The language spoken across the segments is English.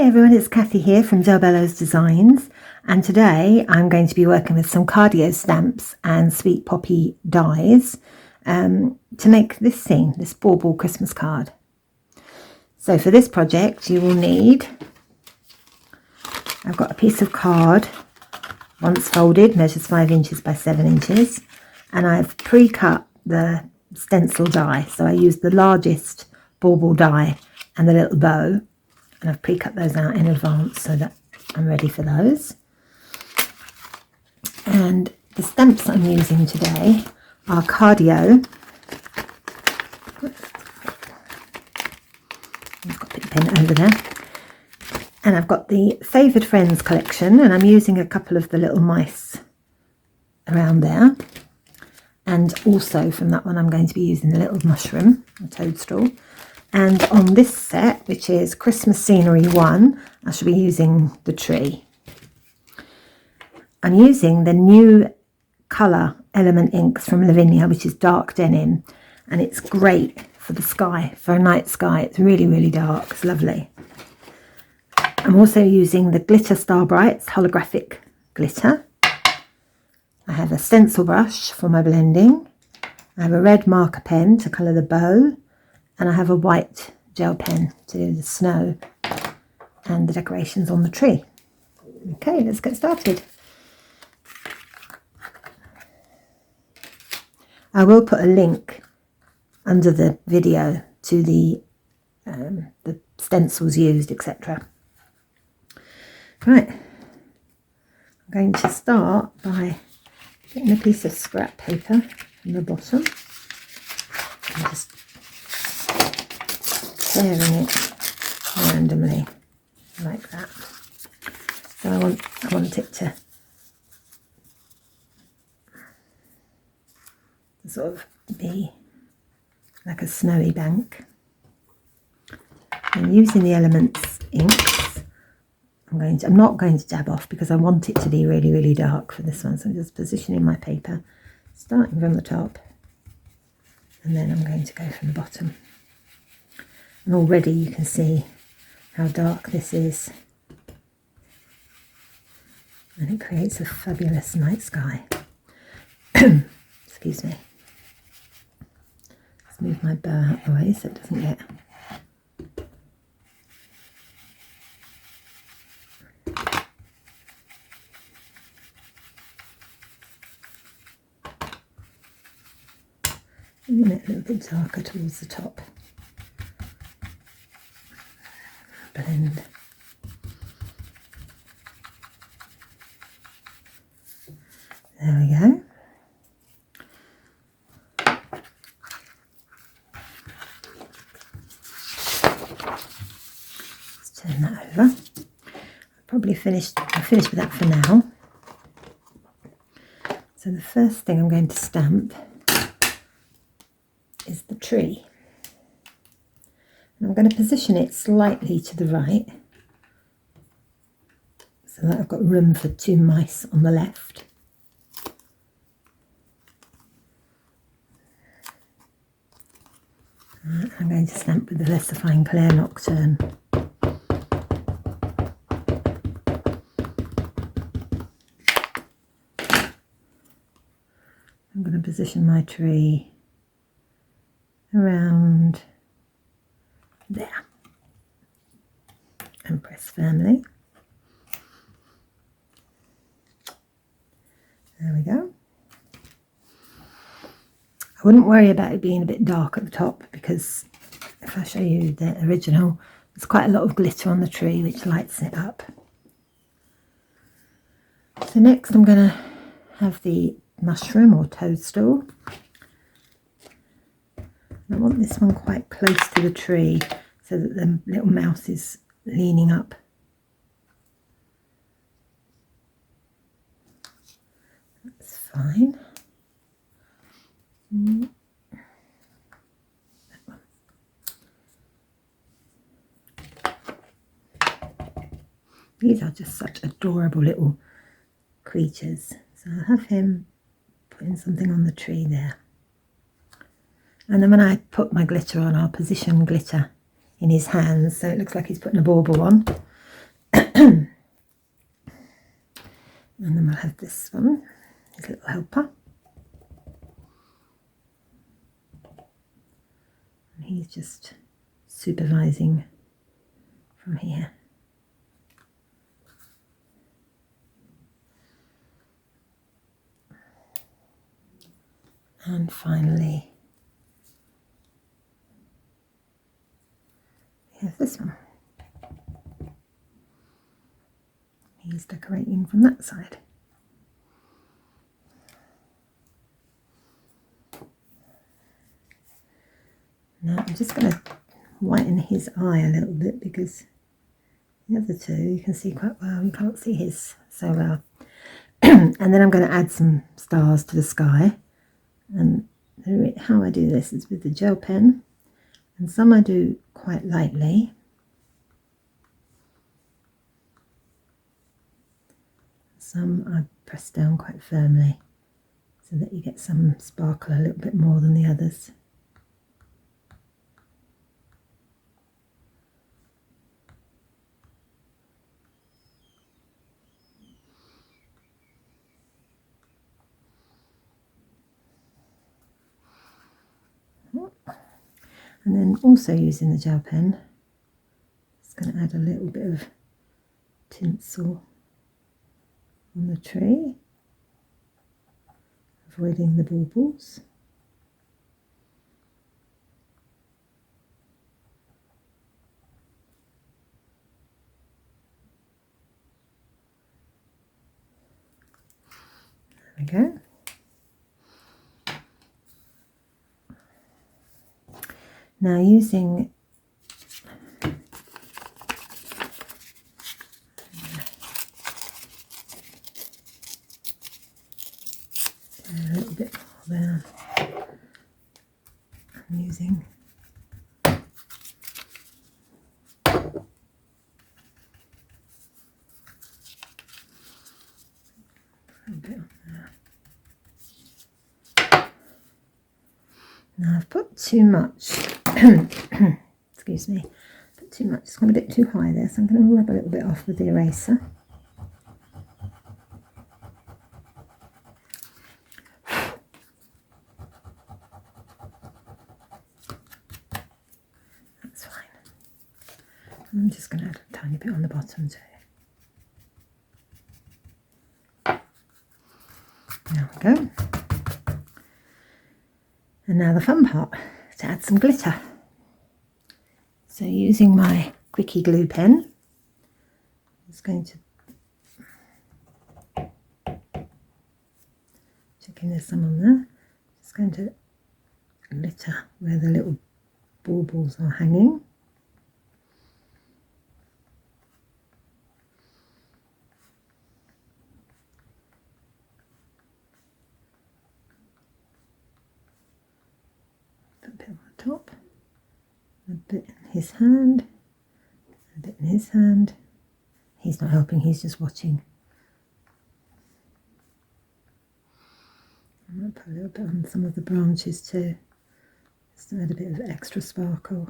everyone, it's Kathy here from Bello's Designs, and today I'm going to be working with some cardio stamps and sweet poppy dies to make this scene, this Bauble Christmas card. So for this project you will need, I've got a piece of card, once folded, measures 5 inches by 7 inches, and I've pre-cut the stencil die. So I used the largest Bauble die and the little bow, and I've pre-cut those out in advance so that I'm ready for those. And the stamps I'm using today are Cardio. I've got a pen over there. And I've got the Favoured Friends collection, and I'm using a couple of the little mice around there. And also from that one I'm going to be using the little mushroom, a toadstool. And on this set, which is Christmas Scenery 1, I shall be using the tree. I'm using the new colour element inks from Lavinia, which is dark denim, and it's great for the sky, for a night sky. It's really, really dark. It's lovely. I'm also using the Glitter Star Brights holographic glitter. I have a stencil brush for my blending. I have a red marker pen to colour the bow. And I have a white gel pen to do the snow and the decorations on the tree. Okay, let's get started. I will put a link under the video to the stencils used, etc. Right, I'm going to start by getting a piece of scrap paper from the bottom and just tearing it randomly like that. So I want it to sort of be like a snowy bank. And using the Elements inks, I'm not going to dab off because I want it to be really, really dark for this one. So I'm just positioning my paper, starting from the top, and then I'm going to go from the bottom. And already you can see how dark this is, and it creates a fabulous night sky. Excuse me. Let's move my burr out the way so it doesn't get... Making it a little bit darker towards the top. Blend. There we go. Let's turn that over. I'll finish with that for now. So the first thing I'm going to stamp is the tree. And I'm going to position it slightly to the right so that I've got room for 2 mice on the left. Right, I'm going to stamp with the Versafine Clair Nocturne. I'm going to position my tree around there and press firmly. There we go. I wouldn't worry about it being a bit dark at the top, because if I show you the original, there's quite a lot of glitter on the tree which lights it up. So next I'm going to have the mushroom or toadstool. I want this one quite close to the tree so that the little mouse is leaning up. That's fine. That one. These are just such adorable little creatures. So I'll have him putting something on the tree there. And then when I put my glitter on, I'll position glitter in his hands so it looks like he's putting a bauble on. And then we'll have this one, his little helper. And he's just supervising from here. And finally, we have this one. He's decorating from that side. Now I'm just going to whiten his eye a little bit because the other two you can see quite well. You can't see his so well. And then I'm going to add some stars to the sky. And how I do this is with the gel pen, and some I do quite lightly. Some I press down quite firmly so that you get some sparkle a little bit more than the others. And then also using the gel pen, just going to add a little bit of tinsel on the tree, avoiding the baubles. There we go. Now using a little bit more there, I'm using a bit on there. Now I've put too much, excuse me, put too much, it's gone a bit too high there, so I'm going to rub a little bit off with the eraser. That's fine. I'm just going to add a tiny bit on the bottom too. There we go. And now the fun part, to add some glitter. So using my quickie glue pen, I'm just going to checking there's some on there. Just going to glitter where the little baubles are hanging. Put a bit on the top, a bit in his hand, a bit in his hand. He's not helping, he's just watching. I might put a little bit on some of the branches too, just to add a bit of extra sparkle.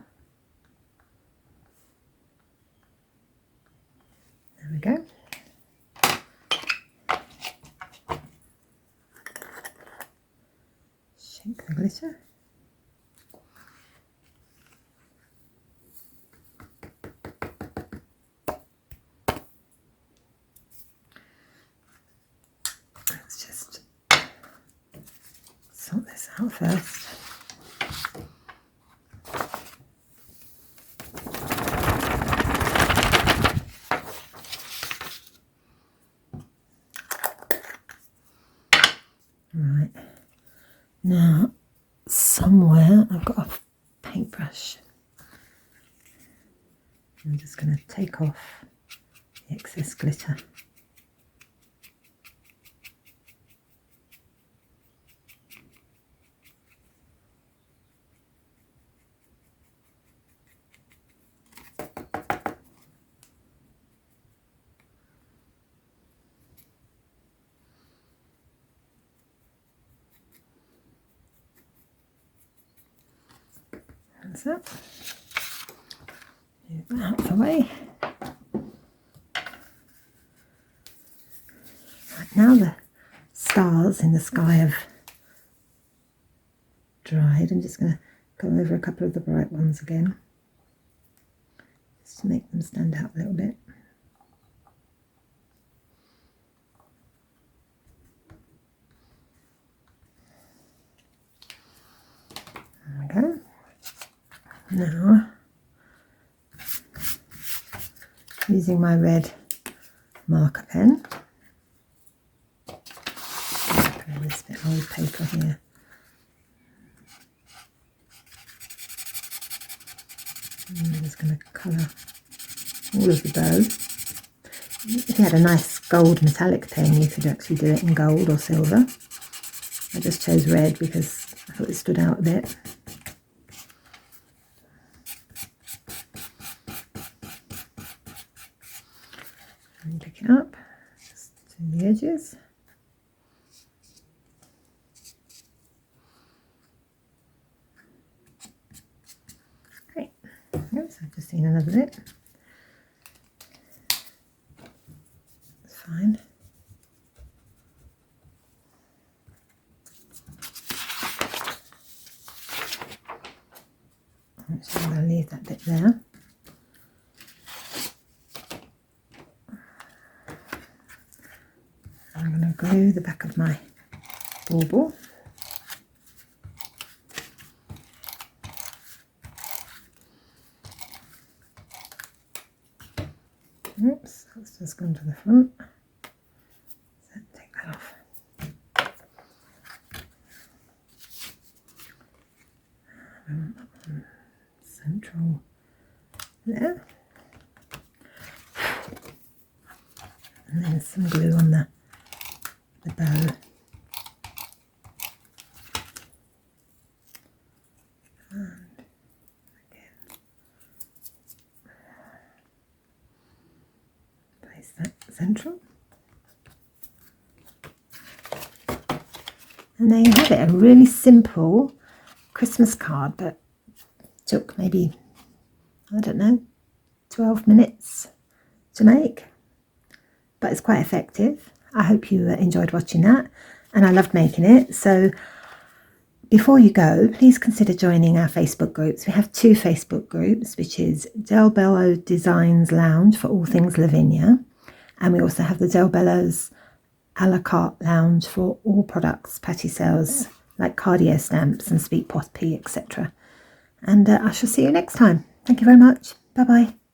There we go. Shake the glitter. Let's just sort this out first. Right, now somewhere I've got a paintbrush. I'm just going to take off the excess glitter. That's it. Move that out of the way. Now the stars in the sky have dried. I'm just going to go over a couple of the bright ones again, just to make them stand out a little bit. There we go. Now, using my red marker pen, this bit of old paper here. And I'm just going to colour all of the bow. If you had a nice gold metallic pen, you could actually do it in gold or silver. I just chose red because I thought it stood out a bit. And pick it up just to the edges. Great. Oops, I've just seen another bit. That's fine. So I'm going to leave that bit there. I'm going to glue the back of my bauble. Oops, that's just gone to the front. So take that off. Central there. And then some glue on the bow. And again, place that central. And there you have it, a really simple Christmas card, but took maybe, I don't know, 12 minutes to make, but it's quite effective. I hope you enjoyed watching that, and I loved making it. So before you go, please consider joining our Facebook groups. We have 2 Facebook groups, which is Del Bello Designs Lounge for all things Lavinia, and we also have the Del Bello's a la carte lounge for all products, patty sales like cardio stamps and sweet poppy, etc. And I shall see you next time. Thank you very much. Bye bye.